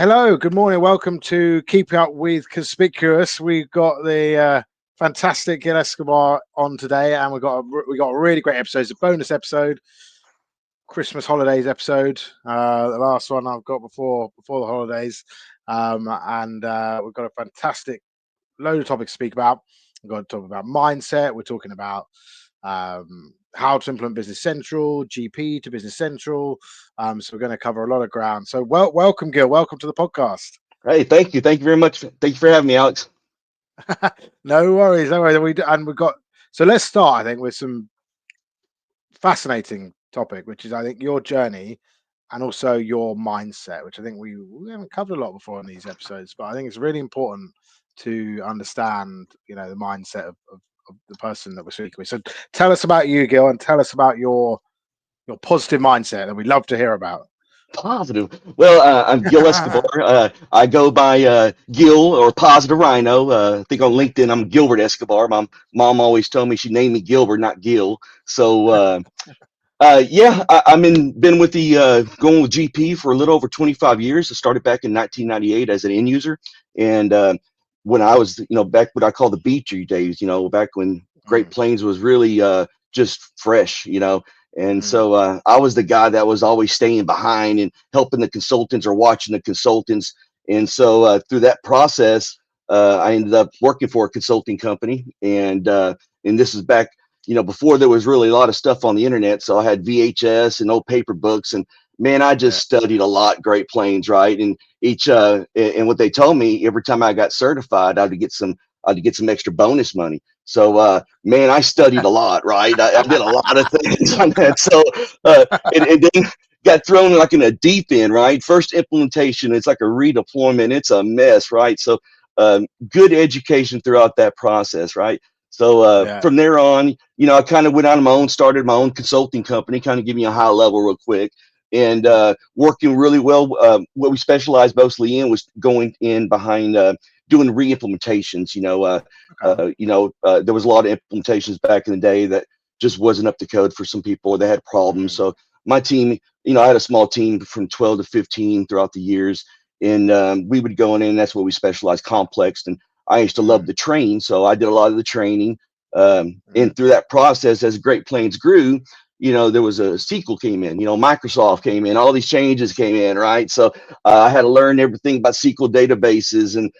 Hello, good morning. Welcome to Keeping Up With Conspicuous. We've got the fantastic Gil Escobar on today, and we got a really great episode. It's a bonus episode, Christmas holidays episode. The last one I've got before the holidays, and we've got a fantastic load of topics to speak about. We've got to talk about mindset. We're talking about how to implement Business Central, GP to Business Central. So we're going to cover a lot of ground. So welcome, Gil. Welcome to the podcast. Hey, thank you. Thank you very much. Thank you for having me, Alex. No worries. No worries. We've got. So let's start, I think, with some fascinating topic, which is, I think, your journey and also your mindset, which I think we haven't covered a lot before in these episodes, but I think it's really important to understand, the mindset of the person that we're speaking with. So tell us about you, Gil, and tell us about your positive mindset that we'd love to hear about. Positive. Well, I'm Gil Escobar. I go by Gil or Positive Rhino. I think on LinkedIn I'm Gilbert Escobar. My mom always told me she named me Gilbert, not Gil. So yeah, been with the going with GP for a little over 25 years. I started back in 1998 as an end user, and when I was back what I call the beachy days, back when Great Plains was really just fresh, and so I was the guy that was always staying behind and helping the consultants or watching the consultants. And so through that process, I ended up working for a consulting company, and this is back before there was really a lot of stuff on the internet. So I had VHS and old paper books, and man, I just studied a lot Great Plains, right? And and what they told me, every time I got certified, I'd get some extra bonus money. So man, I studied a lot, right? I did a lot of things on that. So and then got thrown like in a deep end, right? First implementation, it's like a redeployment. It's a mess, right? So good education throughout that process, right? So from there on, I kind of went on my own, started my own consulting company, kind of give me a high level real quick, and working really well. What we specialized mostly in was going in behind doing re-implementations. There was a lot of implementations back in the day that just wasn't up to code for some people, or they had problems. So my team, I had a small team from 12 to 15 throughout the years, and we would go in, and that's what we specialized, complex. And I used to love to train, so I did a lot of the training. And through that process, as Great Plains grew, there was a SQL came in, Microsoft came in, all these changes came in, right? So I had to learn everything about SQL databases and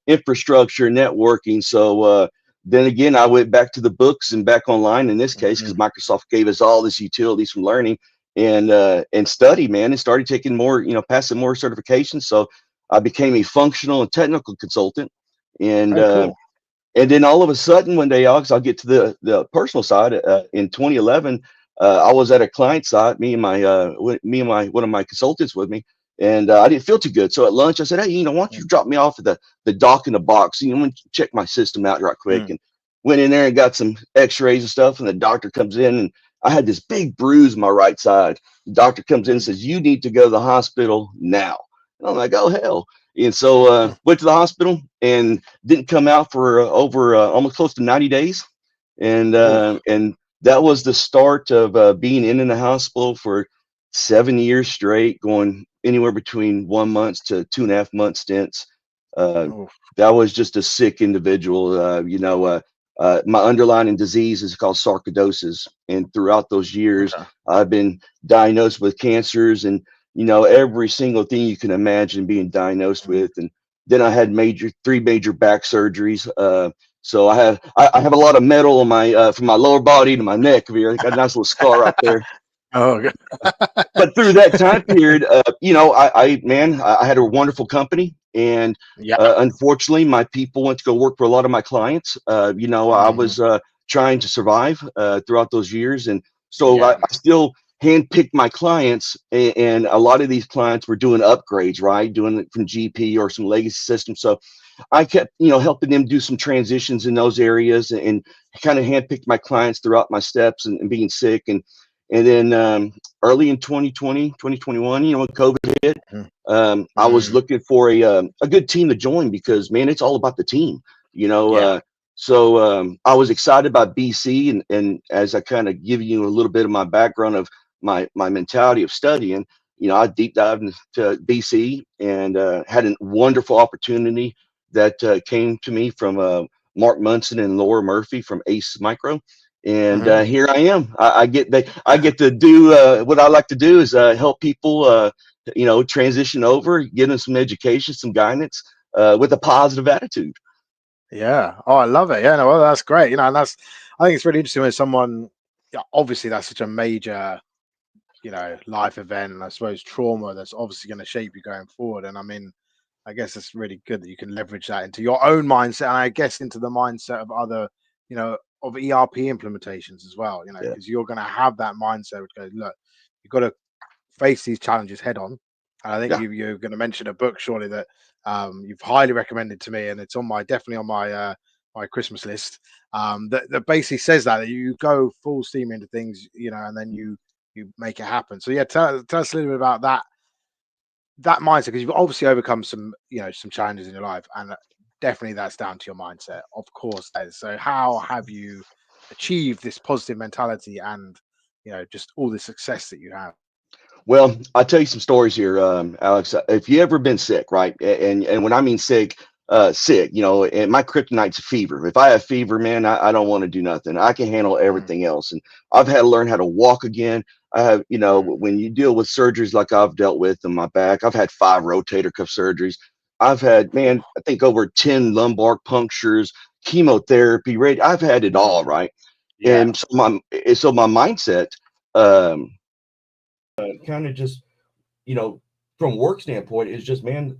infrastructure, networking. So then again, I went back to the books and back online in this case, because Microsoft gave us all this utilities from learning and study, man, and started taking more, passing more certifications. So I became a functional and technical consultant. And cool. And then all of a sudden one day, Alex, I'll get to the personal side. In 2011, I was at a client site, me and my one of my consultants with me, and I didn't feel too good. So at lunch, I said, "Hey, why don't you drop me off at the dock in the box? I'm gonna check my system out right quick." And went in there and got some X-rays and stuff. And the doctor comes in, and I had this big bruise on my right side. The doctor comes in and says, "You need to go to the hospital now." And I'm like, "Oh hell!" And so went to the hospital and didn't come out for over almost close to 90 days. And that was the start of being in the hospital for 7 years straight, going anywhere between 1 month to 2.5 month stints. That was just a sick individual. My underlying disease is called sarcoidosis. And throughout those years, I've been diagnosed with cancers and, every single thing you can imagine being diagnosed with. And then I had three major back surgeries. So I have a lot of metal on my from my lower body to my neck here. I got a nice little scar right there. Okay. But through that time period, I had a wonderful company, and unfortunately, my people went to go work for a lot of my clients. I was trying to survive throughout those years, and so I still handpicked my clients, and a lot of these clients were doing upgrades, right, doing it from GP or some legacy system. So I kept, helping them do some transitions in those areas, and kind of handpicked my clients throughout my steps and being sick. And then early in 2020, 2021, when COVID hit, I was looking for a good team to join, because, man, it's all about the team, So I was excited about BC, and as I kind of give you a little bit of my background of my mentality of studying, I deep dived into BC and had a wonderful opportunity that came to me from Mark Munson and Laura Murphy from Ace Micro. And Hmm. here I am. I get to do what I like to do is help people, transition over, give them some education, some guidance with a positive attitude. Yeah. Oh, I love it. Yeah. No, well, that's great. And I think it's really interesting when someone, yeah, obviously that's such a major, life event, and I suppose trauma that's obviously going to shape you going forward. And I mean, I guess it's really good that you can leverage that into your own mindset, and I guess into the mindset of other, of ERP implementations as well. Yeah, Because you're going to have that mindset which goes, look, you've got to face these challenges head on. And I think yeah. you're going to mention a book surely that you've highly recommended to me, and it's on my definitely on my Christmas list. That basically says that you go full steam into things, and then you make it happen. So yeah, tell us a little bit about that mindset, because you've obviously overcome some challenges in your life, and definitely that's down to your mindset. Of course, that is. So how have you achieved this positive mentality and just all the success that you have? Well, I'll tell you some stories here, Alex. If you ever been sick, right? And when I mean sick, sick, and my kryptonite's a fever. If I have fever, man, I don't want to do nothing. I can handle Mm, everything else. And I've had to learn how to walk again. I have, mm. when you deal with surgeries like I've dealt with in my back, I've had 5 rotator cuff surgeries. I've had, man, I think over 10 lumbar punctures, chemotherapy, I've had it all, Mm. right? Yeah. And so my mindset, um, kind of just, you know, from work standpoint, is just, man,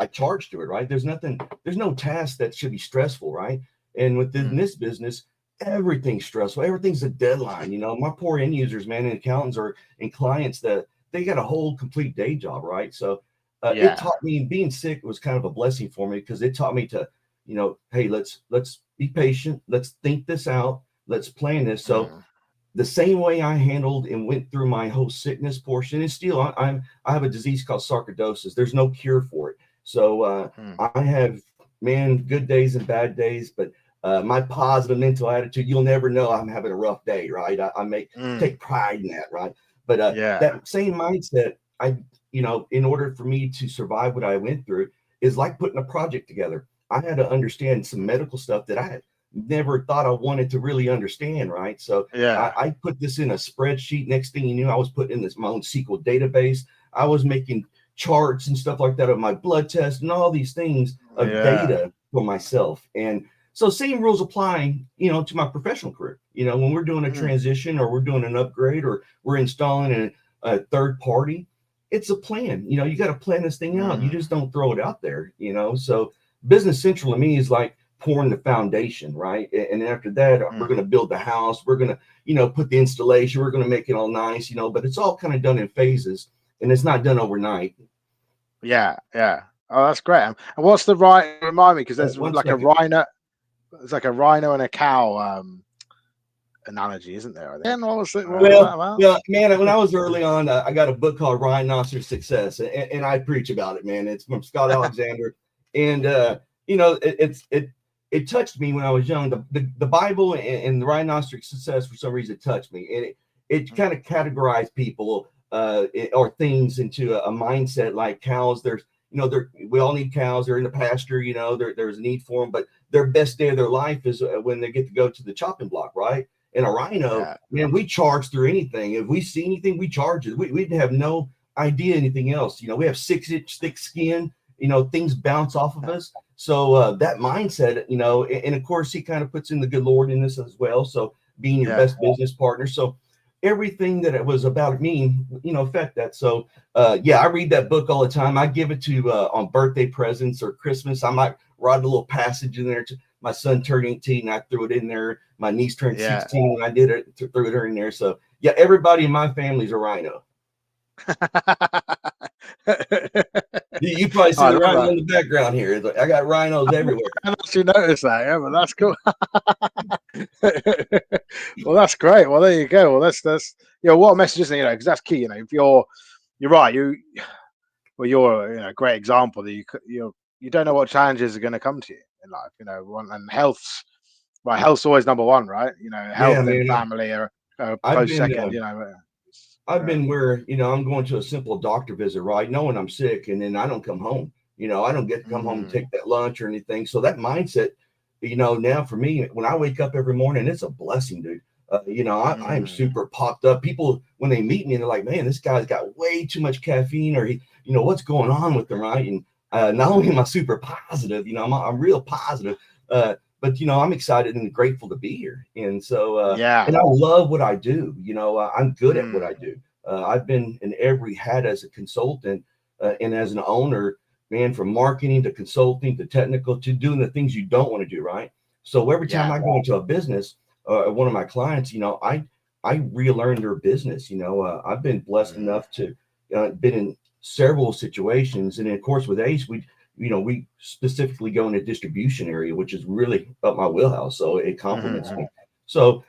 I charge to it, right? There's no task that should be stressful, right? And within Mm. this business, everything's stressful. Everything's a deadline. My poor end users, man, and accountants and clients that they got a whole complete day job, right? So it Yeah. taught me, being sick was kind of a blessing for me, because it taught me to, hey, let's be patient. Let's think this out. Let's plan this. So Mm. the same way I handled and went through my whole sickness portion, and still I have a disease called sarcoidosis. There's no cure for it. So Mm. I have, man, good days and bad days, but my positive mental attitude, you'll never know I'm having a rough day, right? I make Mm. take pride in that, right? But Yeah. that same mindset, in order for me to survive what I went through, is like putting a project together. I had to understand some medical stuff that I had never thought I wanted to really understand, right? So Yeah. I put this in a spreadsheet. Next thing you knew, I was putting in my own SQL database. I was making charts and stuff like that of my blood test and all these things of Yeah. data for myself. And so same rules apply, to my professional career. When we're doing a Mm. transition, or we're doing an upgrade, or we're installing a third party, it's a plan. You got to plan this thing out. You Mm. just don't throw it out there. So Business Central to me is like pouring the foundation, right? And after that, we're Mm. going to build the house. We're going to, put the installation. We're going to make it all nice, but it's all kind of done in phases, and it's not done overnight. Yeah. Yeah. Oh, that's great. And what's the right? Remind me, because there's One like a second. rhino. There's like a rhino and a cow analogy, isn't there? I think. What was Well, that about? well, man, when I was early on, I got a book called Rhinoceros Success, and I preach about it, man. It's from Scott Alexander, and it touched me when I was young. The Bible and the Rhinoceros Success, for some reason, it touched me, and it Mm. kind of categorized people or things into a mindset. Like cows, we all need cows. They're in the pasture, there's a need for them, but their best day of their life is when they get to go to the chopping block, right? And a rhino, Yeah. man, we charge through anything. If we see anything, we charge it. We have no idea anything else. We have 6-inch thick skin. Things bounce off of us. So that mindset, and of course, he kind of puts in the good Lord in this as well. So being your Yeah. best business partner. So everything that it was about me, affect that. So yeah, I read that book all the time. I give it to on birthday presents or Christmas. I might write a little passage in there. My son turned 18, and I threw it in there. My niece turned Yeah. 16, and I did it, threw it in there. So yeah, everybody in my family's a rhino. You probably see I the love rhino that. in the background here. I got rhinos everywhere. I didn't actually notice that. Yeah, but that's cool. Well, that's great. Well, there you go. Well, that's what a message, isn't it? Because that's key. If you're right. You're a great example that you don't know what challenges are going to come to you in life. And health's always number one, right? Yeah, Health and man. family are I've close been second. I've been where, I'm going to a simple doctor visit, right? Knowing I'm sick, and then I don't come home. I don't get to come home and take that lunch or anything. So that mindset, now for me, when I wake up every morning, it's a blessing, dude. I am super popped up. People, when they meet me, they're like, man, this guy's got way too much caffeine, or what's going on with him, right? And not only am I super positive, I'm real positive, but I'm excited and grateful to be here. And so, and I love what I do. I'm good at what I do. I've been in every hat as a consultant and as an owner, man, from marketing to consulting to technical to doing the things you don't want to do, right? So every time I go into a business, one of my clients, I relearn their business. I've been blessed enough to been in several situations, and then, of course, with Ace, we specifically go in a distribution area, which is really up my wheelhouse. So it complements me. So,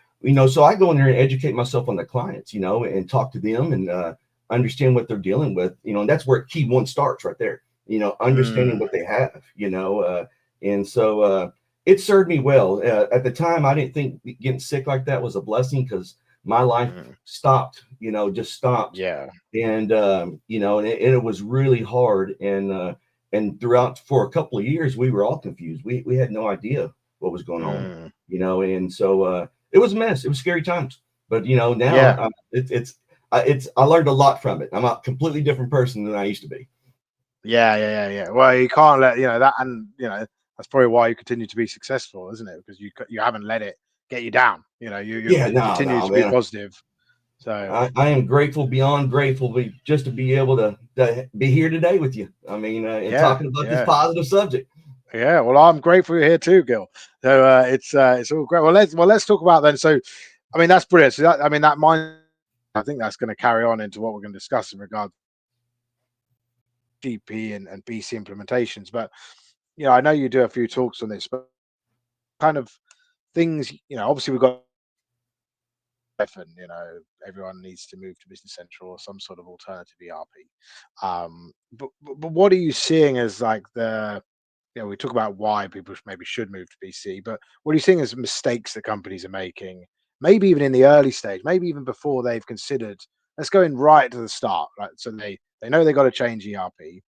so I go in there and educate myself on the clients, and talk to them and understand what they're dealing with, and that's where key one starts right there, understanding what they have, and so it served me well. At the time, I didn't think getting sick like that was a blessing because my life stopped, just stopped. Yeah. And, and it was really hard. And throughout for a couple of years, we were all confused. We had no idea what was going on, and so it was a mess. It was scary times. But, now I learned a lot from it. I'm a completely different person than I used to be. Yeah. Well, you can't let that, and that's probably why you continue to be successful, isn't it? Because you haven't let it get you down. You continue to be positive. So I am grateful beyond grateful just to be able to be here today with you. I mean, and talking about this positive subject. Yeah, well, I'm grateful you're here too, Gil. So it's all great. Let's talk about then. So, I mean, that's brilliant. So that mind, I think that's going to carry on into what we're going to discuss in regard to GP and BC implementations. But I know you do a few talks on this, but kind of things, obviously we've got, and everyone needs to move to Business Central or some sort of alternative ERP. But what are you seeing as like we talk about why people maybe should move to BC, but what are you seeing as mistakes that companies are making, maybe even in the early stage, maybe even before they've considered, let's go in right to the start, right? So they know they got to change ERP.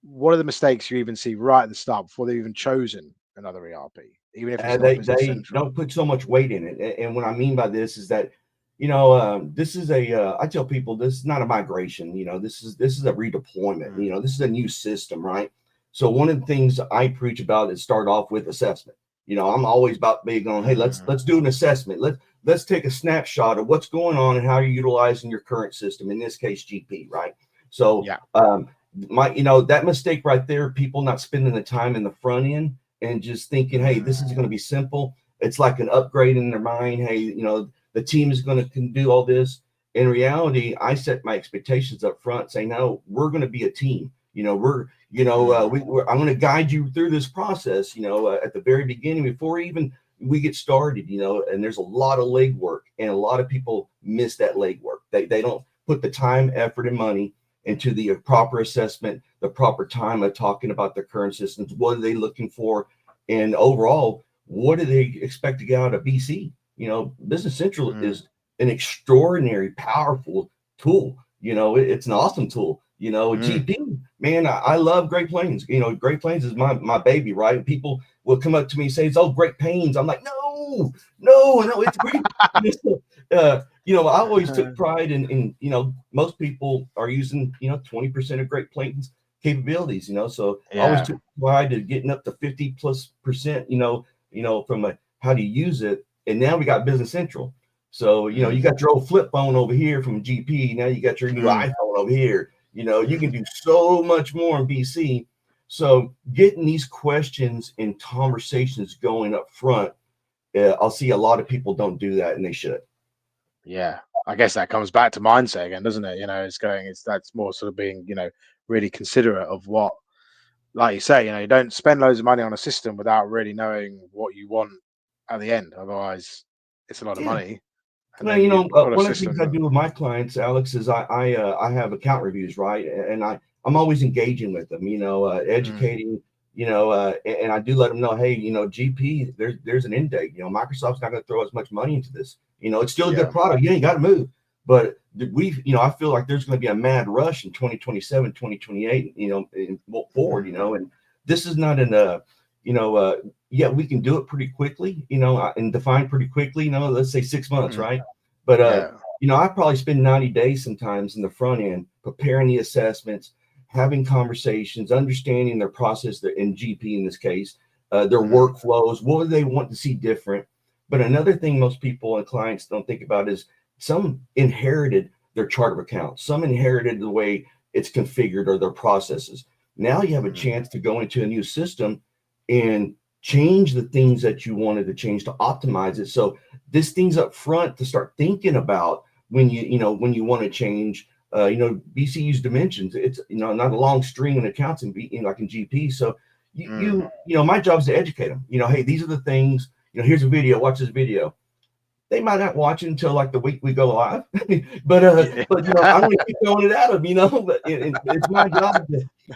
What are the mistakes you even see right at the start before they've even chosen another ERP, even if it's not Business They Central? don't put so much weight in it. And what I mean by this is that, this is I tell people this is not a migration. This is a redeployment. This is a new system, right? So one of the things I preach about is start off with assessment. I'm always about big on, hey, let's do an assessment. Let's take a snapshot of what's going on and how you're utilizing your current system. In this case, GP, right? So that mistake right there, people not spending the time in the front end and just thinking, hey, this is going to be simple. It's like an upgrade in their mind. Hey, the team is going to do all this. In reality, I set my expectations up front, saying, no, we're going to be a team. I'm going to guide you through this process, at the very beginning, before even we get started, and there's a lot of legwork, and a lot of people miss that legwork. They don't put the time, effort, and money into the proper assessment, the proper time of talking about their current systems. What are they looking for? And overall, what do they expect to get out of BC? Business Central is an extraordinary, powerful tool. It's an awesome tool. GP, man, I love Great Plains. Great Plains is my baby, right? People will come up to me and say, it's Great Plains. I'm like, no, it's great. I always took pride in most people are using, 20% of Great Plains capabilities, so I always took pride to getting up to 50+%, from how to use it. And now we got Business Central. So, you got your old flip phone over here from GP. Now you got your new iPhone over here. You can do so much more in BC. So getting these questions and conversations going up front, I'll see a lot of people don't do that, and they should. Yeah, I guess that comes back to mindset again, doesn't it? That's more sort of being, really considerate of what, like you say, you don't spend loads of money on a system without really knowing what you want at the end. Otherwise, it's a lot of money. And then you've got a one of the system. things I do with my clients, Alex, is I have account reviews, right? And I'm always engaging with them, educating, and I do let them know, hey, GP, there's an end date. Microsoft's not going to throw as much money into this. It's still a good product. You ain't got to move. But I feel like there's going to be a mad rush in 2027, 2028, and forward, and this is not yeah, we can do it pretty quickly, and define pretty quickly, let's say 6 months, right? But, I probably spend 90 days sometimes in the front end, preparing the assessments, having conversations, understanding their process, in GP in this case, their workflows, what do they want to see different? But another thing most people and clients don't think about is some inherited their chart of accounts, some inherited the way it's configured or their processes. Now you have a chance to go into a new system and change the things that you wanted to change to optimize it. So this thing's up front to start thinking about when you want to change. BC use dimensions. It's not a long string of accounts in like in GP. So my job is to educate them. Hey, these are the things. Here's a video. Watch this video. They might not watch it until like the week we go live, but I'm going to keep throwing it at them. But it's my job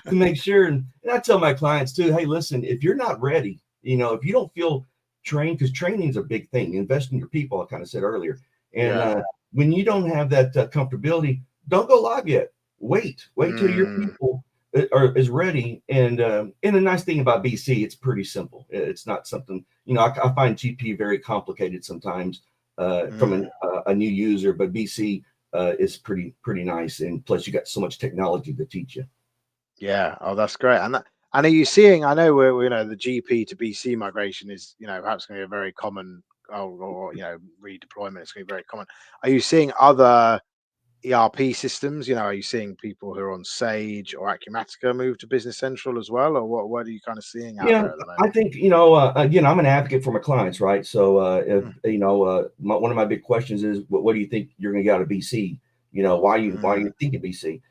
to make sure. And I tell my clients too, hey, listen, if you're not ready, if you don't feel trained, because training is a big thing. Invest in your people, I kind of said earlier. And when you don't have that comfortability, don't go live yet. Wait till your people is ready. And the nice thing about BC, it's pretty simple. It's not something, I find GP very complicated sometimes from a new user, but BC is pretty nice. And plus you got so much technology to teach you. Yeah. Oh, that's great. And are you seeing, I know we're, the GP to BC migration is, perhaps going to be a very common, or redeployment is going to be very common. Are you seeing other ERP systems? Are you seeing people who are on Sage or Acumatica move to Business Central as well, or what are you kind of seeing out there at the moment? I think again, I'm an advocate for my clients, right? So if one of my big questions is, what do you think you're going to get out of BC? Why are you thinking BC?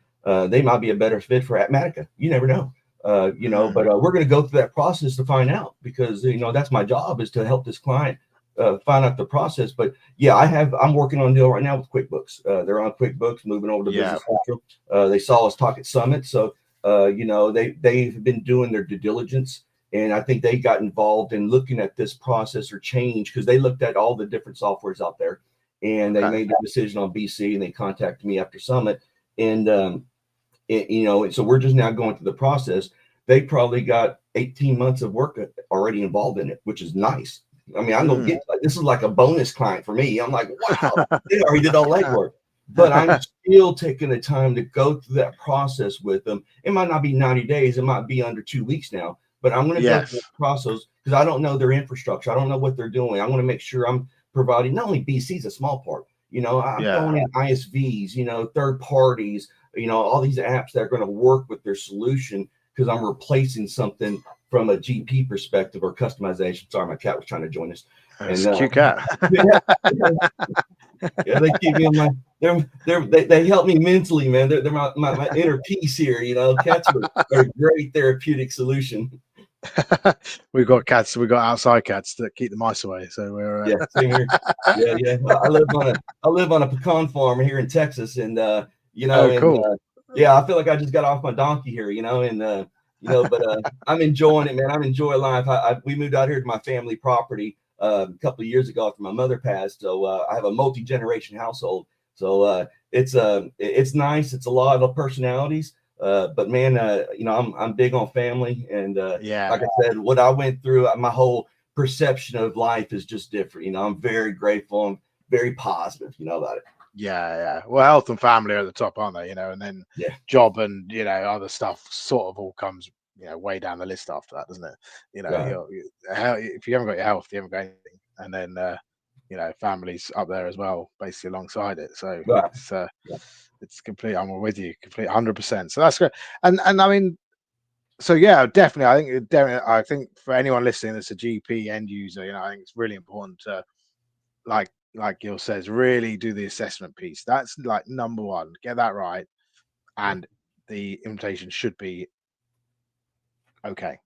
They might be a better fit for Acumatica. You never know. But we're going to go through that process to find out, because that's my job, is to help this client find out the process. But yeah, I'm working on a deal right now with QuickBooks. They're on QuickBooks, moving over to Business Central. They saw us talk at Summit, so they've been doing their due diligence, and I think they got involved in looking at this process or change, because they looked at all the different softwares out there, and they made the decision on BC, and they contacted me after Summit, and so we're just now going through the process. They probably got 18 months of work already involved in it, which is nice. I mean, I'm gonna get this is like a bonus client for me. I'm like, wow, they already did all legwork. But I'm still taking the time to go through that process with them. It might not be 90 days, it might be under 2 weeks now, but I'm going to go through the process, because I don't know their infrastructure. I don't know what they're doing. I want to make sure I'm providing, not only BC is a small part, I'm throwing in ISVs, third parties, all these apps that are going to work with their solution, because I'm replacing something from a GP perspective or customization. Sorry, my cat was trying to join us. It's a cute cat. Yeah, they keep me on my. They help me mentally, man. They're my inner peace here. Cats are a great therapeutic solution. We've got cats. We've got outside cats that keep the mice away. So we're same here. Yeah. I live on a pecan farm here in Texas, and cool. I feel like I just got off my donkey here, but I'm enjoying it, man. I'm enjoying life. We moved out here to my family property a couple of years ago after my mother passed. So I have a multi-generation household. So it's nice. It's a lot of personalities. But man, I'm big on family, and like I said, what I went through, my whole perception of life is just different. I'm very grateful. I'm very positive, about it. Yeah. Well, health and family are at the top, aren't they? And then job and other stuff sort of all comes way down the list after that, doesn't it? If you haven't got your health, you haven't got anything, and then family's up there as well, basically alongside it. So it's complete. I'm with you, complete 100%. So that's great. And I mean, so definitely. I think for anyone listening that's a GP end user, I think it's really important to like Gil says, really do the assessment piece. That's like number one. Get that right, and the implementation should be okay.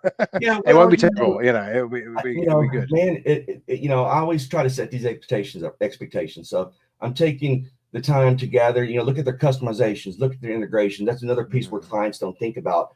It won't be terrible. It'll be good. Man, I always try to set these expectations. So I'm taking the time to gather, look at their customizations, look at their integration. That's another piece where clients don't think about,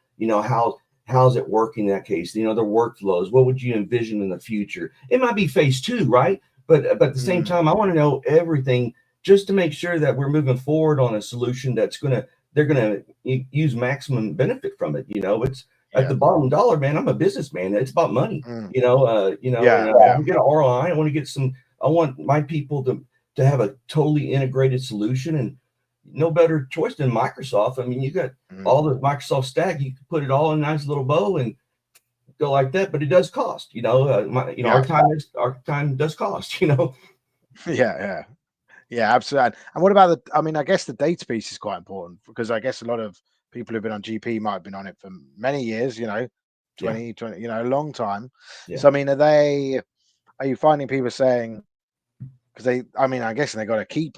how's it working in that case? Their workflows. What would you envision in the future? It might be phase 2, right? But at the same time, I want to know everything just to make sure that we're moving forward on a solution they're gonna use maximum benefit from it. It's at the bottom dollar, man. I'm a businessman. It's about money. Mm. And I Yeah. want to get an ROI. I want to get I want my people to have a totally integrated solution, and no better choice than Microsoft. I mean, you got all the Microsoft stack. You can put it all in a nice little bow and go like that, but it does cost. Our time does cost. Yeah. Yeah, absolutely. And what about I mean, I guess the data piece is quite important, because I guess a lot of people who've been on GP might have been on it for many years, 20, a long time. Yeah. So, I mean, are you finding people saying, because I guess they got to keep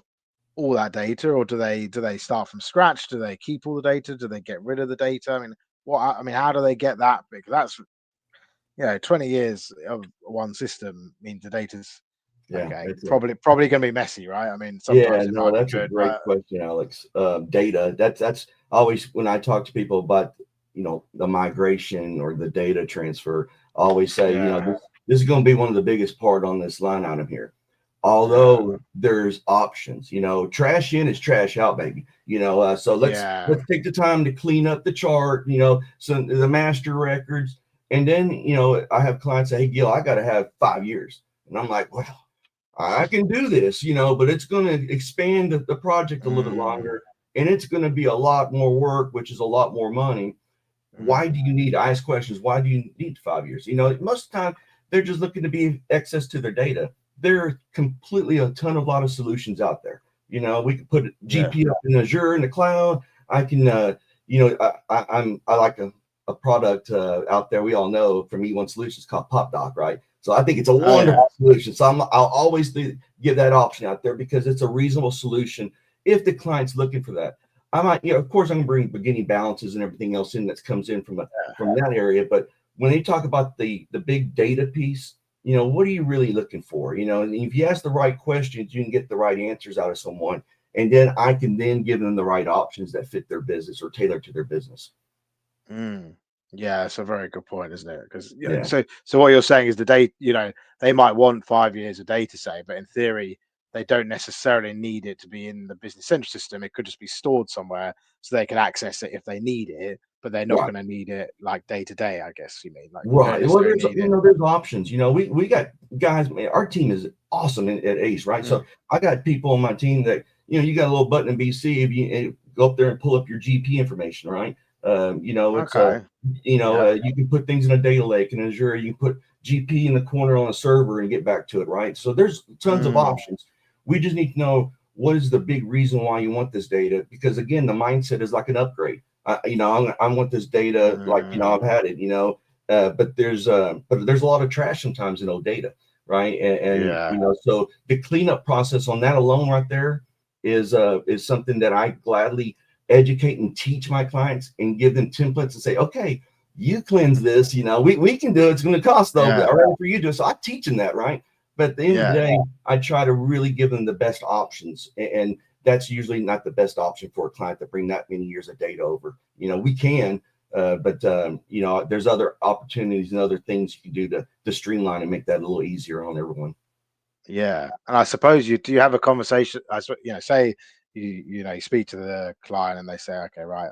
all that data, or do they start from scratch? Do they keep all the data? Do they get rid of the data? I mean, how do they get that big? That's 20 years of one system means the data's okay. Probably going to be messy, right? I mean, sometimes it might be That's a good, great question, Alex. Data. That's always when I talk to people about the migration or the data transfer. I always say this is going to be one of the biggest part on this line item here. Although there's options, trash in is trash out, baby. So let's take the time to clean up the chart, so the master records, and then I have clients say, "Hey, Gil, I got to have 5 years," and I'm like, "Well, I can do this, but it's going to expand the project a little bit longer, and it's going to be a lot more work, which is a lot more money. Why do you need?" I ask questions. Why do you need 5 years? Most of the time they're just looking to be access to their data. There are completely a lot of solutions out there. We can put GP up in Azure in the cloud. I can, I like a product out there we all know from E1 Solutions called PopDoc, right? So I think it's a wonderful solution. So I'll always give that option out there because it's a reasonable solution if the client's looking for that. I might, of course, I'm going to bring beginning balances and everything else in that comes in from that area. But when they talk about the big data piece, what are you really looking for? And if you ask the right questions, you can get the right answers out of someone. And then I can then give them the right options that fit their business or tailor to their business. Yeah, it's a very good point, isn't it? Because so what you're saying is the data, they might want 5 years of data, say, but in theory, they don't necessarily need it to be in the business central system. It could just be stored somewhere so they can access it if they need it, but they're not going to need it like day to day, I guess you mean. Like, right. Well, there's options. We got guys, man, our team is awesome at ACE, right? So I got people on my team that, you got a little button in BC if you go up there and pull up your GP information, right? It's you can put things in a data lake in Azure. You can put GP in the corner on a server and get back to it, right? So there's tons of options. We just need to know what is the big reason why you want this data, because again, the mindset is like an upgrade. I want this data like I've had it, but there's a lot of trash sometimes in old data, right? And so the cleanup process on that alone right there is something that I gladly educate and teach my clients and give them templates and say, okay, you cleanse this, we can do it. It's going to cost though, but rather for you to do it. So I teach them that, right? But at the end of the day, I try to really give them the best options, and that's usually not the best option for a client to bring that many years of data over. We can, but there's other opportunities and other things you can do to streamline and make that a little easier on everyone. Yeah, and I suppose you have a conversation. Say you speak to the client and they say, okay, right,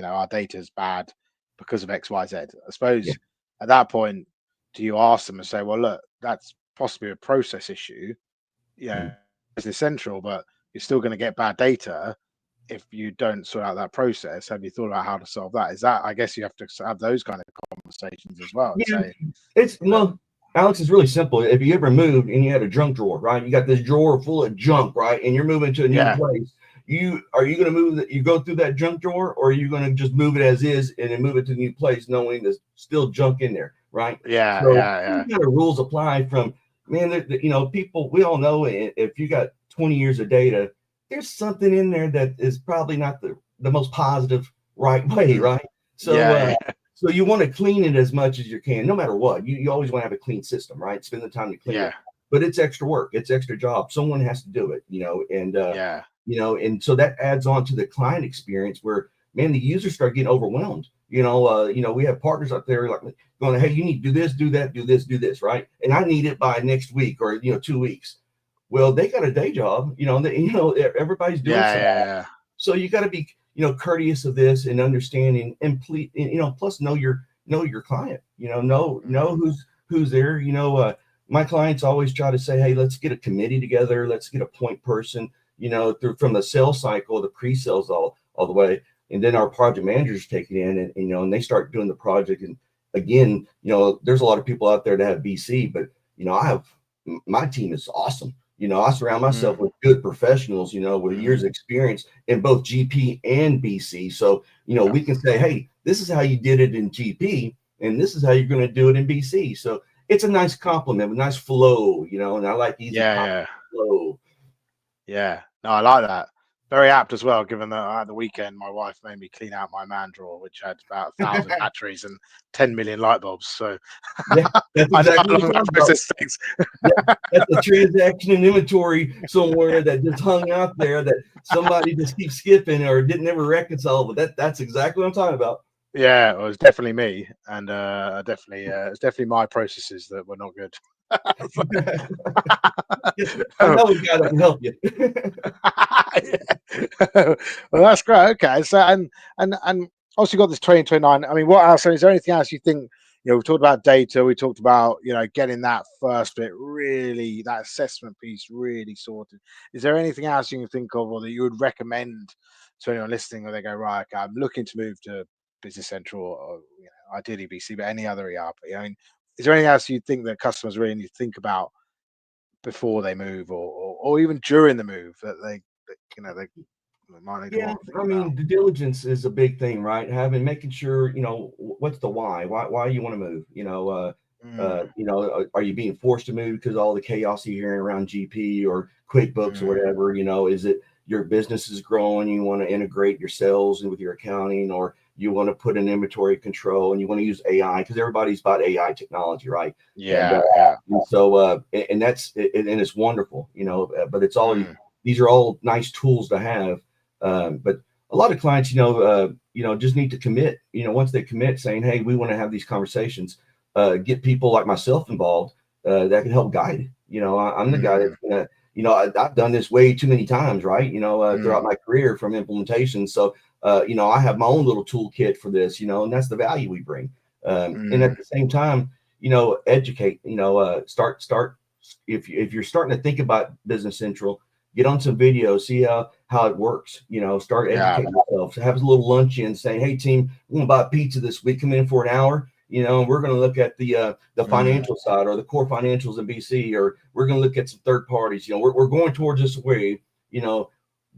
our data is bad because of X, Y, Z. I suppose at that point, do you ask them and say, well, look, that's possibly a process issue. It's essential, but you're still going to get bad data if you don't sort out that process. Have you thought about how to solve that? I guess you have to have those kind of conversations as well. And say, Alex, it's really simple. If you ever moved and you had a junk drawer, right? You got this drawer full of junk, right? And you're moving to a new place. Are you going to move that? You go through that junk drawer, or are you going to just move it as is and then move it to a new place, knowing there's still junk in there, right? So kind of rules apply from, man. People, we all know if you got 20 years of data, there's something in there that is probably not the most positive right way, right? So so you want to clean it as much as you can, no matter what. You always want to have a clean system, right? Spend the time to clean it. But it's extra work. It's extra job. Someone has to do it, and and so that adds on to the client experience where, man, the users start getting overwhelmed. We have partners out there like going, hey, you need to do this, do that, do this, do this, right? And I need it by next week or 2 weeks. Well, they got a day job, everybody's doing something. Yeah. So you got to be, courteous of this and understanding, and please, plus know your client, know who's there. My clients always try to say, hey, let's get a committee together. Let's get a point person, through from the sales cycle, the pre-sales all the way. And then our project managers take it in and they start doing the project. And again, there's a lot of people out there that have BC, but, my team is awesome. I surround myself with good professionals, with years of experience in both GP and BC. So, we can say, hey, this is how you did it in GP, and this is how you're going to do it in BC. So it's a nice compliment, a nice flow, and I like easy flow. Yeah. No, I like that. Very apt as well, given that at the weekend, my wife made me clean out my man drawer, which had about 1,000 batteries and 10 million light bulbs. So yeah, that's I know exactly how long that process takes. That's a transaction and inventory somewhere that just hung out there that somebody just keeps skipping or didn't ever reconcile. But that's exactly what I'm talking about. Yeah, it was definitely me, and it's definitely my processes that were not good. I know we got to help you. Well, that's great. Okay, so and also got this 2029. I mean, what else? Is there anything else you think? We've talked about data. We talked about getting that first bit really, that assessment piece really sorted. Is there anything else you can think of, or that you would recommend to anyone listening, where they go, right, okay, I'm looking to move to Business Central or ideally BC, but any other ERP? I mean, is there anything else you think that customers really need to think about before they move, or even during the move that they might need to Yeah, want to think I about? mean, the diligence is a big thing, right? Making sure, what's the why you want to move, are you being forced to move because all the chaos you're hearing around GP or QuickBooks or whatever, is it your business is growing, you want to integrate your sales with your accounting, or you want to put an inventory control and you want to use AI because everybody's about AI technology, right? Yeah. And so, and that's, and it's wonderful, but it's all, these are all nice tools to have. But a lot of clients, just need to commit. Once they commit, saying, "Hey, we want to have these conversations," get people like myself involved that can help guide. I'm the guy that's gonna. I've done this way too many times, right? Throughout my career from implementation. So, I have my own little toolkit for this. And that's the value we bring. And at the same time, educate. Start. If you're starting to think about Business Central, get on some videos, see how it works. Start educating yourself. So have a little luncheon, saying, "Hey, team, we're gonna buy pizza this week. Come in for an hour. And we're gonna look at the financial side or the core financials in BC, or we're gonna look at some third parties. We're going towards this way.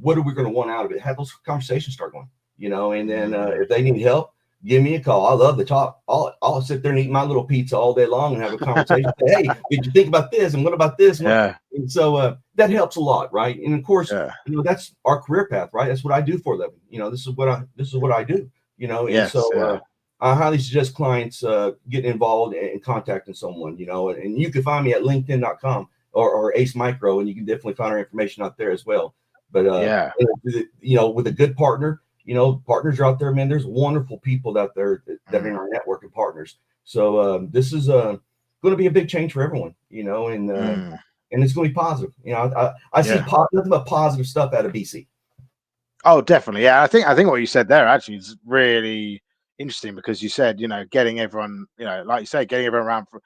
What are we gonna want out of it? Have those conversations start going. And then if they need help, give me a call. I love to talk. I'll sit there and eat my little pizza all day long and have a conversation. Say, hey, did you think about this? And what about this? And so that helps a lot, right? And of course, that's our career path, right? That's what I do for a living. This is what I do. And so I highly suggest clients getting involved and contacting someone. And you can find me at LinkedIn.com or Ace Micro, and you can definitely find our information out there as well. But with a good partner. Partners are out there, man. There's wonderful people out there that are in our network and partners. So this is going to be a big change for everyone, and it's going to be positive. I see nothing but positive stuff out of BC. Oh, definitely. Yeah, I think what you said there actually is really interesting, because you said, getting everyone, like you say, getting everyone around for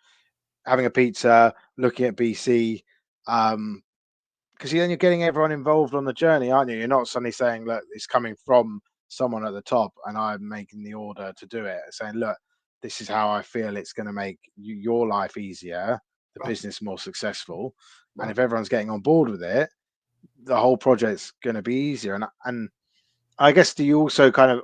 having a pizza, looking at BC, because then you're getting everyone involved on the journey, aren't you? You're not suddenly saying, look, it's coming from someone at the top and I'm making the order to do it. Saying, look, this is how I feel it's going to make your life easier, the business more successful. And if everyone's getting on board with it, the whole project's going to be easier. And I guess, do you also kind of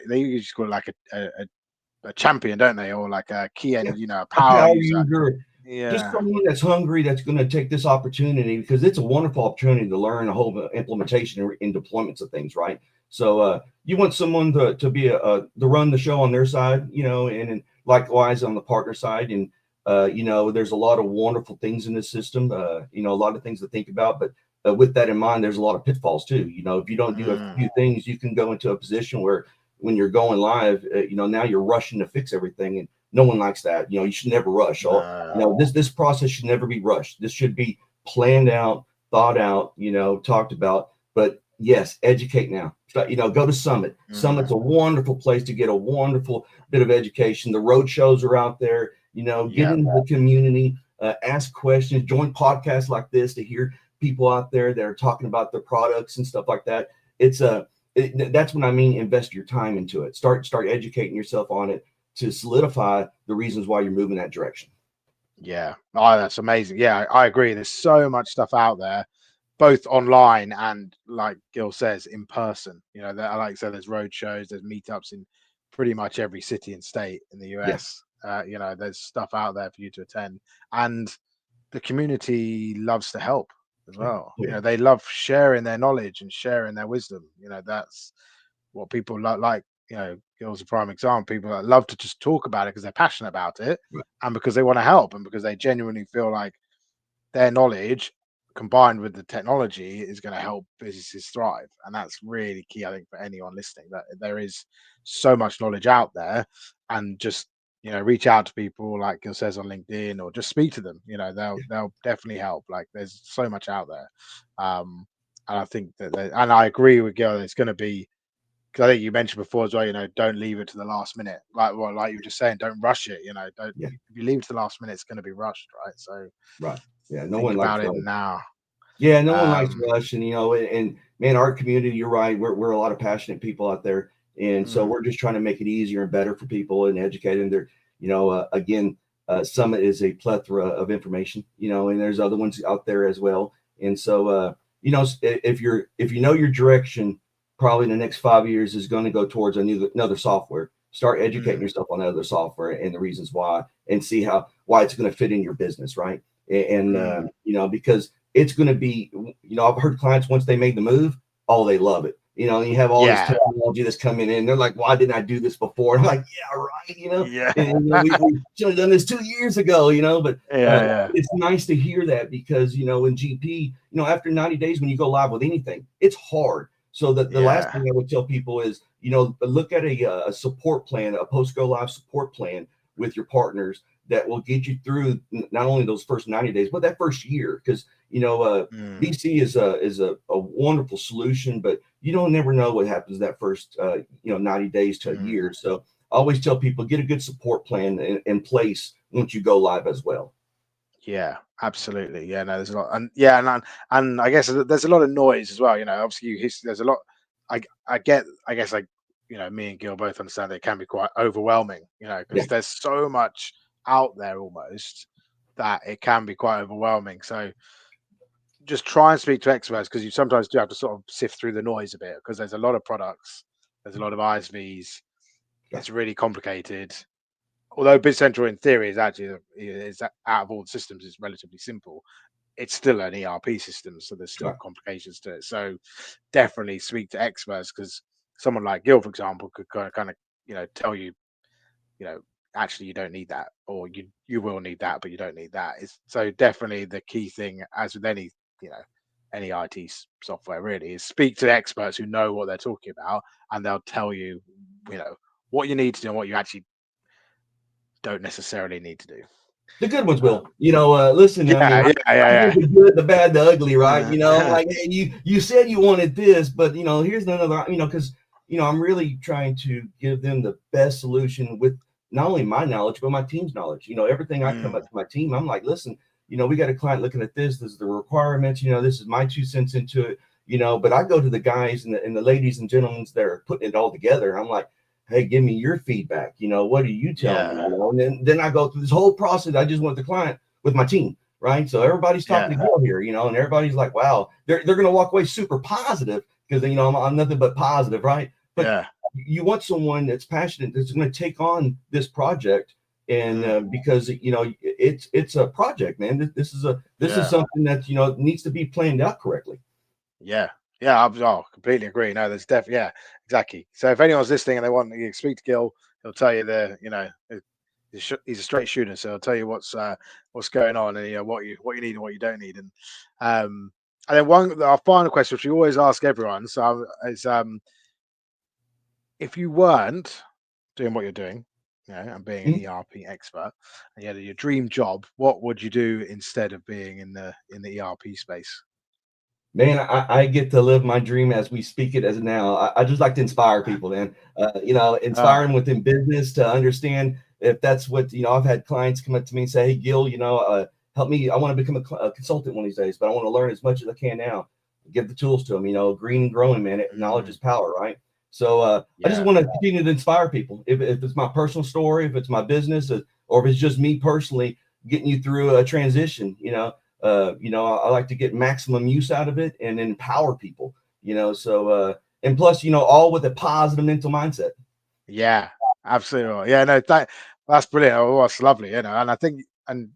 they usually call it like a champion, don't they? Or like a key end, a power user. Just someone that's hungry, that's going to take this opportunity, because it's a wonderful opportunity to learn a whole implementation and deployments of things, right? So you want someone to be to run the show on their side, and likewise on the partner side. And there's a lot of wonderful things in this system, a lot of things to think about. But with that in mind, there's a lot of pitfalls too. If you don't do a few things, you can go into a position where when you're going live, now you're rushing to fix everything, and no one likes that. You should never rush. This process should never be rushed. This should be planned out, thought out, talked about. But yes, educate now. Go to Summit. Summit's a wonderful place to get a wonderful bit of education. The road shows are out there. Get Yeah. into the community, ask questions, join podcasts like this to hear people out there that are talking about their products and stuff like that. That's when I mean invest your time into it. Start educating yourself on it to solidify the reasons why you're moving that direction. Yeah. Oh, that's amazing. Yeah, I agree. There's so much stuff out there, both online and, like Gil says, in person. Like I said, there's road shows, there's meetups in pretty much every city and state in the Yeah, US. There's stuff out there for you to attend, and the community loves to help as yeah, well. oh, yeah, They love sharing their knowledge and sharing their wisdom. That's what people like. Gil's a prime example. People that love to just talk about it because they're passionate about it right, and because they want to help and because they genuinely feel like their knowledge combined with the technology is going to help businesses thrive. And that's really key, I think, for anyone listening, that there is so much knowledge out there, and just reach out to people like Gil says on LinkedIn, or just speak to them. yeah, They'll definitely help. Like, there's so much out there. And I think and I agree with Gil, it's going to be, because I think you mentioned before as well, don't leave it to the last minute. Like you were just saying, don't rush it. Don't yeah, If you leave it to the last minute, it's going to be rushed, right? So right. Yeah, no think one likes about it rush. now. Yeah, no one likes Um, rush, and man, our community, you're right. We're a lot of passionate people out there, and so mm, we're just trying to make it easier and better for people and educate them. There, again, Summit is a plethora of information, and there's other ones out there as well. And so, if you know your direction, probably in the next 5 years is going to go towards another software. Start educating mm, yourself on other software and the reasons why, and see why it's going to fit in your business, right? And mm, because it's going to be, I've heard clients once they made the move, oh, they love it. And you have all this yeah, technology that's coming in. They're like, why didn't I do this before? I'm like, yeah, right. yeah, And we should have done this 2 years ago, but yeah, it's nice to hear that because, in GP, after 90 days, when you go live with anything, it's hard. So that the last yeah, thing I would tell people is, look at a support plan, a post go live support plan with your partners that will get you through not only those first 90 days, but that first year. Because, mm, VC is a wonderful solution, but you don't never know what happens that first 90 days to a mm, year. So I always tell people get a good support plan in place once you go live as well. yeah, absolutely. Yeah, no, there's a lot, and yeah, and I guess there's a lot of noise as well. Obviously, there's a lot. I get. I guess me and Gil both understand that it can be quite overwhelming. Yeah, Because there's so much out there almost that it can be quite overwhelming. So just try and speak to experts, because you sometimes do have to sort of sift through the noise a bit, because there's a lot of products, there's a lot of ISVs. right, It's really complicated. Although BitCentral in theory is out of all the systems is relatively simple, it's still an ERP system, so there's still right. complications to it. So definitely speak to experts, because someone like Gil, for example, could kind of tell you, you know actually you don't need that, or you will need that, but you don't need that. It's so definitely the key thing, as with any you know any software, really, is speak to experts who know what they're talking about, and they'll tell you you know what you need to do and what you actually don't necessarily need to do. The good ones will. um, Listen, I mean, yeah, I hear yeah, the good, the bad, the ugly, right? I'm yeah. like, hey, you said you wanted this, but here's another, because I'm really trying to give them the best solution with not only my knowledge, but my team's knowledge. Everything I come up Mm, to my team, I'm like, listen, we got a client looking at this. This is the requirements. This is my 2 cents into it. But I go to the guys and the ladies and gentlemen that are putting it all together. I'm like, hey, give me your feedback. What are you telling me? yeah, And then I go through this whole process. I just want the client with my team, right? So everybody's talking yeah, to Gil here, and everybody's like, wow, they're going to walk away super positive because, I'm nothing but positive, right? But yeah, you want someone that's passionate, that's going to take on this project. And mm, because it's a project, man. This is yeah, something that needs to be planned out correctly. yeah, yeah. I completely agree. No, there's definitely, yeah, exactly. So if anyone's listening and they want to speak to Gil, he'll tell you he's a straight shooter, so he'll tell you what's going on, and what you need and what you don't need. Um and then our final question, which we always ask everyone, is if you weren't doing what you're doing, and being an ERP expert, and you had your dream job, what would you do instead of being in the ERP space? Man, I get to live my dream as we speak it as now. I just like to inspire people, man. Inspire Ah, them within business to understand if that's what, I've had clients come up to me and say, hey, Gil, help me. I want to become a consultant one of these days, but I want to learn as much as I can now. Give the tools to them, green and growing, man. Knowledge is power, right? So I just yeah, want to continue to inspire people. If it's my personal story, if it's my business, or if it's just me personally getting you through a transition, I like to get maximum use out of it and empower people, and plus, all with a positive mental mindset. yeah, absolutely. Yeah, no, that's brilliant. Oh, that's lovely. And I think, and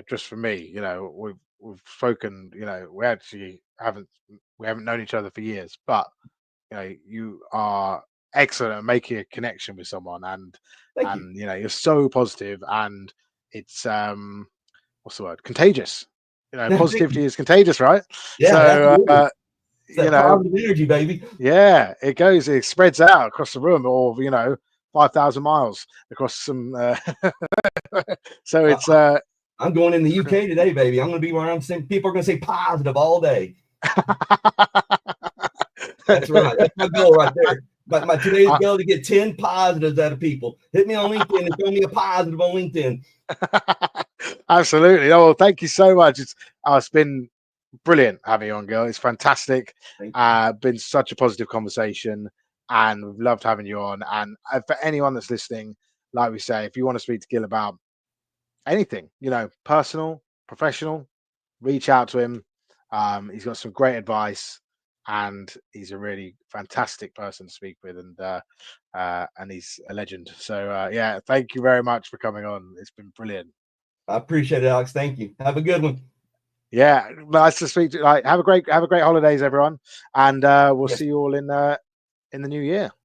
just for me, we've spoken. We actually haven't known each other for years, but you are excellent at making a connection with someone, and Thank you. you're so positive, and it's what's the word, contagious. Thank Positivity you. is contagious, right? Yeah, So absolutely. It's you that know positive energy, baby. yeah, it spreads out across the room, or 5,000 miles across some so Uh, it's I'm going in the UK today, baby. I'm going to be around saying people are going to say positive all day. That's right. That's my goal right there. My today's goal to get 10 positives out of people. Hit me on LinkedIn and show me a positive on LinkedIn. Absolutely. Oh, well, thank you so much. It's been brilliant having you on, girl. It's fantastic. Thank you. Been such a positive conversation, and we've loved having you on. And for anyone that's listening, like we say, if you want to speak to Gil about anything, personal, professional, reach out to him. He's got some great advice, and he's a really fantastic person to speak with, and he's a legend. So yeah, thank you very much for coming on. It's been brilliant. I appreciate it, Alex. Thank you. Have a good one. Yeah, nice to speak to you. Like, have a great holidays, everyone, and we'll Yes. see you all in the new year.